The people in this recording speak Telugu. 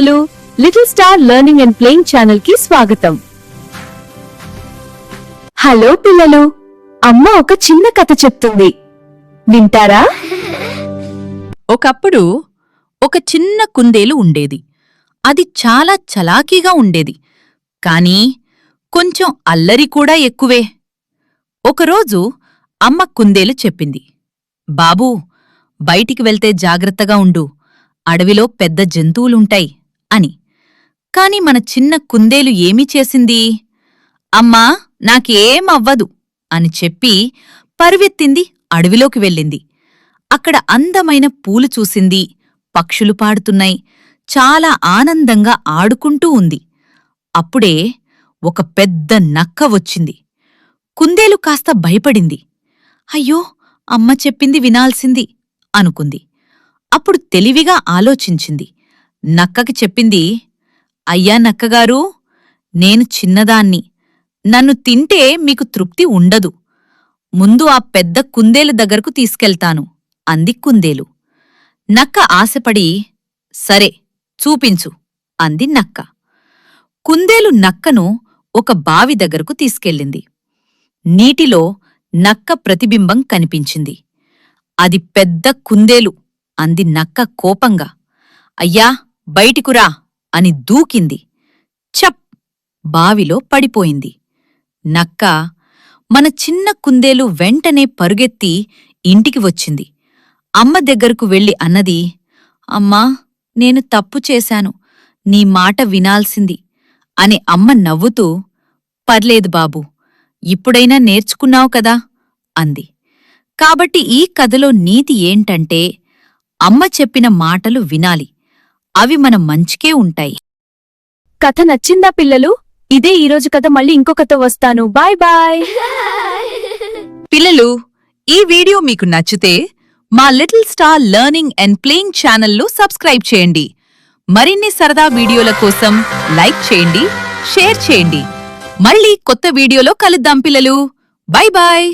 పిల్లలు, little star learning and playing channel కి స్వాగతం. హలో పిల్లలు, అమ్మ ఒక చిన్న కథ చెప్తుంది, వింటారా? ఒకప్పుడు ఒక చిన్న కుందేలు ఉండేది. అది చాలా చలాకీగా ఉండేది, కాని కొంచెం అల్లరి కూడా ఎక్కువే. ఒకరోజు అమ్మ కుందేలు చెప్పింది, బాబూ, బయటికి వెళ్తే జాగ్రత్తగా ఉండు, అడవిలో పెద్ద జంతువులుంటాయి అని. కాని మన చిన్న కుందేలు ఏమీ చేసింది? అమ్మా, నాకేం అవ్వదు అని చెప్పి పరువెత్తింది, అడవిలోకి వెళ్ళింది. అక్కడ అందమైన పూలు చూసింది, పక్షులు పాడుతున్నాయి, చాలా ఆనందంగా ఆడుకుంటూ ఉంది. అప్పుడే ఒక పెద్ద నక్క వచ్చింది. కుందేలు కాస్త భయపడింది. అయ్యో, అమ్మ చెప్పింది వినాల్సింది అనుకుంది. అప్పుడు తెలివిగా ఆలోచించింది. నక్కకి చెప్పింది, అయ్యా నక్కగారూ, నేను చిన్నదాన్ని, నన్ను తింటే మీకు తృప్తి ఉండదు. ముందు ఆ పెద్ద కుందేలు దగ్గరకు తీసుకెళ్తాను అంది కుందేలు. నక్క ఆశపడి, సరే చూపించు అంది నక్క. కుందేలు నక్కను ఒక బావి దగ్గరకు తీసుకెళ్ళింది. నీటిలో నక్క ప్రతిబింబం కనిపించింది. అది పెద్ద కుందేలు అంది నక్క కోపంగా. అయ్యా, బయటికురా అని దూకింది. చప్! బావిలో పడిపోయింది. నక్క, మన చిన్న కుందేలు వెంటనే పరుగెత్తి ఇంటికి వచ్చింది. అమ్మ దగ్గరకు వెళ్ళి అన్నది, అమ్మా, నేను తప్పు చేశాను, నీ మాట వినాల్సింది అని. అమ్మ నవ్వుతూ, పర్లేదు బాబూ, ఇప్పుడైనా నేర్చుకున్నావు కదా అంది. కాబట్టి ఈ కథలో నీతి ఏంటంటే, అమ్మ చెప్పిన మాటలు వినాలి, అవి మన మంచికే ఉంటాయి. కథ నచ్చిందా పిల్లలు? ఇదే ఈరోజు కథ. మళ్ళీ ఇంకో కథ వస్తాను. Bye bye. పిల్లలు, ఈ వీడియో మీకు నచ్చితే మా little star learning and playing ఛానల్ను సబ్స్క్రైబ్ చేయండి. మరిన్ని సరదా వీడియోల కోసం లైక్ చేయండి, షేర్ చేయండి. మళ్ళీ కొత్త వీడియోలో కలుద్దాం పిల్లలు. Bye bye.